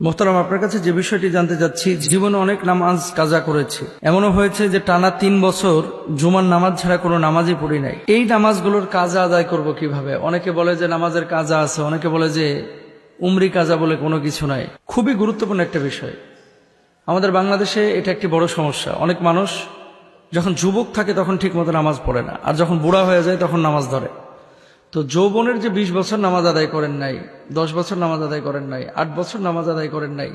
মোহতারাম, আপনার কাছে যে বিষয়টি জানতে চাচ্ছি, জীবনে অনেক নামাজ কাজা করেছি, এমনও হয়েছে যে টানা 3 বছর জুমার নামাজ ছাড়া কোনো নামাজই পড়ি নাই। এই নামাজগুলোর কাজা আদায় করব কিভাবে? অনেকে বলে যে নামাজের কাজা আছে, অনেকে বলে যে উমরি কাজা বলে কোনো কিছু নাই। খুবই গুরুত্বপূর্ণ একটা বিষয়। আমাদের বাংলাদেশে এটা একটি বড় সমস্যা। অনেক মানুষ যখন যুবক থাকে তখন ঠিক মতো নামাজ পড়ে না, আর যখন বুড়া হয়ে যায় তখন নামাজ ধরে। তো যৌবনের যে 20 বছর নামাজ আদায় করেন নাই, 10 বছর নামাজ আদায় করেন নাই, 8 বছর নামাজ আদায় করেন নাই,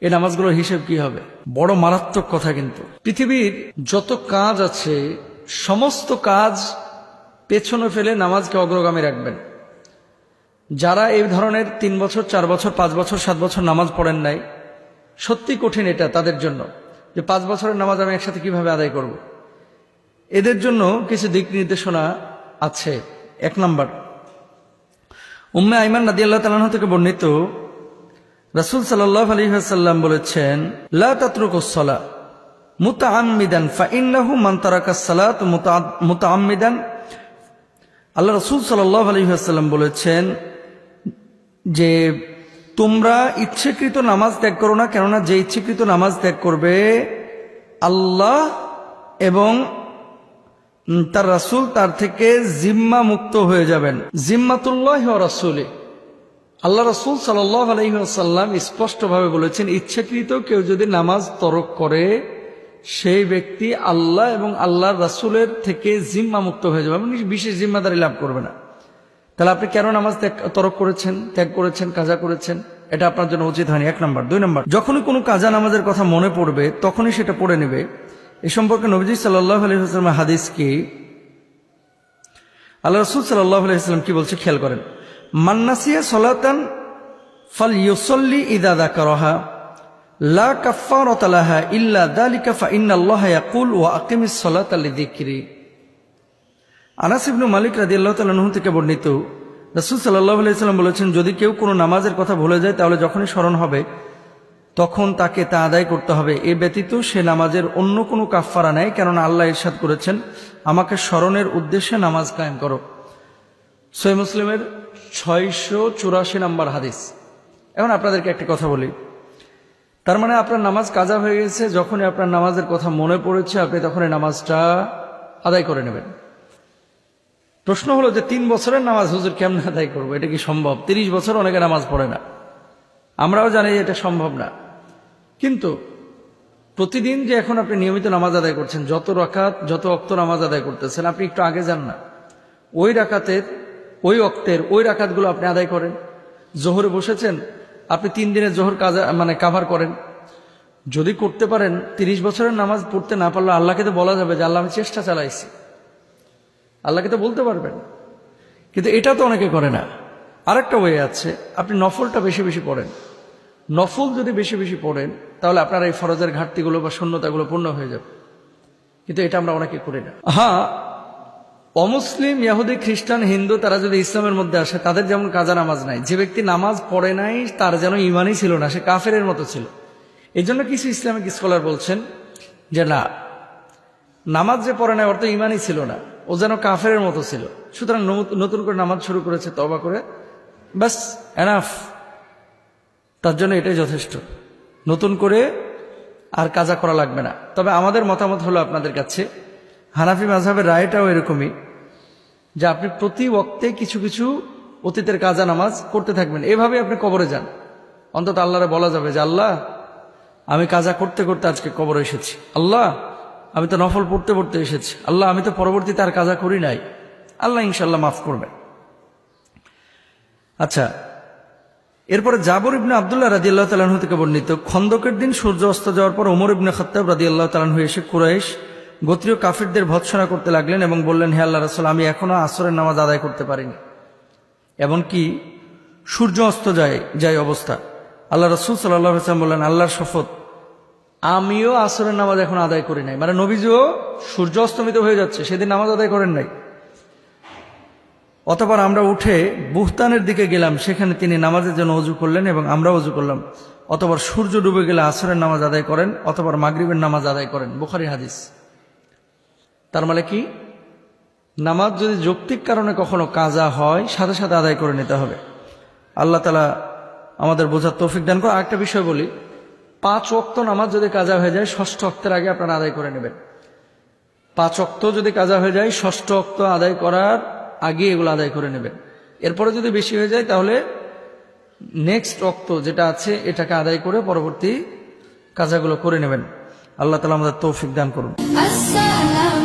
এই নামাজগুলোর হিসেব কি হবে? বড় মারাত্মক কথা। কিন্তু পৃথিবীর যত কাজ আছে সমস্ত কাজ পেছনে ফেলে নামাজকে অগ্রগামী রাখবেন। যারা এই ধরনের 3 বছর, 4 বছর, 5 বছর, 7 বছর নামাজ পড়েন নাই, সত্যি কঠিন এটা তাদের জন্য, যে 5 বছরের নামাজ আমি একসাথে কিভাবে আদায় করব। এদের জন্য কিছু দিক নির্দেশনা আছে। 1 নম্বর, উম্মে আইমান রাদিয়াল্লাহু তাআলা থেকে বর্ণিত, রাসূল সাল্লাল্লাহু আলাইহি ওয়াসাল্লাম বলেছেন, লা তাতরুকুস সালাহ মুতাআম্মিদান ফাইন্নাহু মান তারাকাস সালাত মুতাআম্মিদান। আল্লাহ রাসূল সাল্লাল্লাহু আলাইহি ওয়াসাল্লাম বলেছেন যে তোমরা ইচ্ছাকৃত নামাজ ত্যাগ করো না, কেননা যে ইচ্ছাকৃত নামাজ ত্যাগ করবে আল্লাহ এবং তার রাসূল তার থেকে জিম্মা মুক্ত হয়ে যাবেন। জিম্মাতুল্লাহি ওয়া রাসূলি, আল্লাহ রাসূল সাল্লাল্লাহু আলাইহি ওয়াসাল্লাম স্পষ্টভাবে বলেছেন, ইচ্ছাকৃত কেউ যদি নামাজ তরক করে সেই ব্যক্তি আল্লাহ এবং আল্লাহর রাসূলের থেকে জিম্মা মুক্ত হয়ে যাবে, মানে বিশেষ জিম্মাদারি লাভ করবে না। তাহলে আপনি কেন নামাজ তরক করেছেন, ত্যাগ করেছেন, কাজা করেছেন? এটা আপনার জন্য উচিত হয়নি। 1 নম্বর। 2 নম্বর, যখনই কোনো কাজা নামাজের কথা মনে পড়বে তখনই সেটা পড়ে নেবে। এ সম্পর্কে নবীজি সাল্লাল্লাহু আলাইহি ওয়াসাল্লামের হাদিস কি, আল্লাহ রাসূল সাল্লাল্লাহু আলাইহি ওয়াসাল্লাম কি বলছে খেয়াল করেন। মান নাসিয়া সালাতান ফালইউসাল্লি ইযা যাকারাহা লা কাফফারাতা লাহা ইল্লা যালিকা ফাইন্নাল্লাহা ইয়াকুল ওয়া আকিমিস সালাতা লিযিকরি। আনাস ইবনে মালিক রাদিয়াল্লাহু তাআলা আনহু থেকে বর্ণিত, রাসূল সাল্লাল্লাহু আলাইহি ওয়াসাল্লাম বলেছেন, যদি কেউ কোনো নামাজের কথা ভুলে যায় তাহলে যখনই স্মরণ হবে তখন তাকে তা আদায় করতে হবে। এ ব্যতীত সে নামাজের অন্য কোনো কাফফারা নেই, কেননা আল্লাহ ইরশাদ করেছেন, আমাকে স্মরণের উদ্দেশ্যে নামাজ কায়েম করো। সহিহ মুসলিমের 684 নম্বর হাদিস। এখন আপনাদেরকে একটা কথা বলি, তার মানে আপনার নামাজ কাজা হয়ে গেছে, যখনই আপনার নামাজের কথা মনে পড়েছে আপনি তখনই নামাজটা আদায় করে নেবেন। প্রশ্ন হলো যে 3 বছরের নামাজ হুজুর কেমনে আদায় করবো? এটা কি সম্ভব? 30 বছর অনেকে নামাজ পড়ে না, আমরাও জানি এটা সম্ভব না। কিন্তু প্রতিদিন যে এখন আপনি নিয়মিত নামাজ আদায় করছেন, যত রাকাত, যত ওয়াক্ত নামাজ আদায় করতেছেন, আপনি একটু আগে যান না, ওই রাকাতের, ওই ওয়াক্তের ওই রাকাতগুলো আপনি আদায় করেন। জোহরে বসেছেন, আপনি 3 দিনের জোহর কাভার করেন। যদি করতে পারেন, 30 বছরের নামাজ পড়তে না পারলে আল্লাহকে তো বলা যাবে যে আল্লাহ আমি চেষ্টা চালাইছি, আল্লাহকে তো বলতে পারবেন। কিন্তু এটা তো অনেকে করে না। আরেকটা ওয়ে আছে, আপনি নফলটা বেশি বেশি পড়েন। নফল যদি বেশি বেশি পড়েন তাহলে আপনার এই ফরজের ঘাটতিগুলো বা শূন্যতাগুলো পূর্ণ হয়ে যাবে। কিন্তু এটা আমরা অনেকে করি না। হ্যাঁ, অমুসলিম, ইহুদি, খ্রিস্টান, হিন্দু তারা যদি ইসলামের মধ্যে আসে তাদের যেমন কাজা নামাজ নাই। যে ব্যক্তি নামাজ পড়ে নাই তার যেন ইমানই ছিল না, সে কাফেরের মতো ছিল। এই জন্য কিছু ইসলামিক স্কলার বলছেন যে না, নামাজ যে পড়ে নাই ওর তো ইমানই ছিল না, ও যেন কাফেরের মতো ছিল। সুতরাং নতুন করে নামাজ শুরু করেছে তওবা করে, বাস এনাফ, তার জন্য এটাই যথেষ্ট, নতুন করে আর কাজা করা লাগবে না। তবে আমাদের মতামত হলো আপনাদের কাছে, হানাফি মাযহাবের রায়টাও এরকমই, যে আপনি প্রতি ওয়াক্তে কিছু কিছু অতীতের কাজা নামাজ করতে থাকবেন। এভাবে আপনি কবরে যান, অন্তত আল্লাহরে বলা যাবে যে আল্লাহ আমি কাজা করতে করতে আজকে কবরে এসেছি, আল্লাহ আমি তো নফল পড়তে পড়তে এসেছি, আল্লাহ আমি তো পরবর্তীতে আর কাজা করি নাই, আল্লাহ ইনশাল্লাহ মাফ করবে। আচ্ছা, এরপরে জাবর ইবনে আব্দুল্লাহ রাদিয়াল্লাহু তাআলা আনহু থেকে বর্ণিত, খন্দকের দিন সূর্য অস্ত যাওয়ার পর ওমর ইবনে খাত্তাব রাদিয়াল্লাহু তাআলা আনহু এসে কুরাইশ গোত্রীয় কাফিরদের ভৎসনা করতে লাগলেন এবং বললেন, হে আল্লাহর রাসূল, আমি এখনো আসরের নামাজ আদায় করতে পারিনি, এমনকি সূর্য অস্ত যায় অবস্থা। আল্লাহ রাসূল সাল্লাল্লাহু আলাইহি ওয়াসাল্লাম বললেন, আল্লাহর শপথ, আমিও আসরের নামাজ এখন আদায় করি নাই। মানে নবীজিও সূর্য অস্তমিত হয়ে যাচ্ছে, সেদিন নামাজ আদায় করেন নাই। অতঃপর আমরা উঠে বুহতানের দিকে গেলাম, সেখানে তিনি নামাজের জন্য ওযু করলেন এবং আমরা ওযু করলাম। অতঃপর সূর্য ডুবে গেলে আসরের নামাজ আদায় করেন, অতঃপর মাগরিবের নামাজ আদায় করেন। বুখারী হাদিস। তার মানে কি, নামাজ যদি যৌক্তিক কারণে কখনো কাজা হয় সাথে সাথে আদায় করে নিতে হবে। আল্লাহ তাআলা আমাদের বোঝার তৌফিক দান করে। আরেকটা বিষয় বলি, 5 ওয়াক্ত নামাজ যদি কাজা হয়ে যায় 6ষ্ঠ ওয়াক্তের আগে আপনারা আদায় করে নেবেন। 5 ওয়াক্ত যদি কাজা হয়ে যায় 6ষ্ঠ ওয়াক্ত আদায় করার আগে এগুলো আদায় করে নেবেন। এরপরে যদি বেশি হয়ে যায় তাহলে নেক্সট ওয়াক্ত যেটা আছে এটাকে আদায় করে পরবর্তী কাজাগুলো করে নেবেন। আল্লাহ তাআলা আমাদের তৌফিক দান করুন। আসসালামু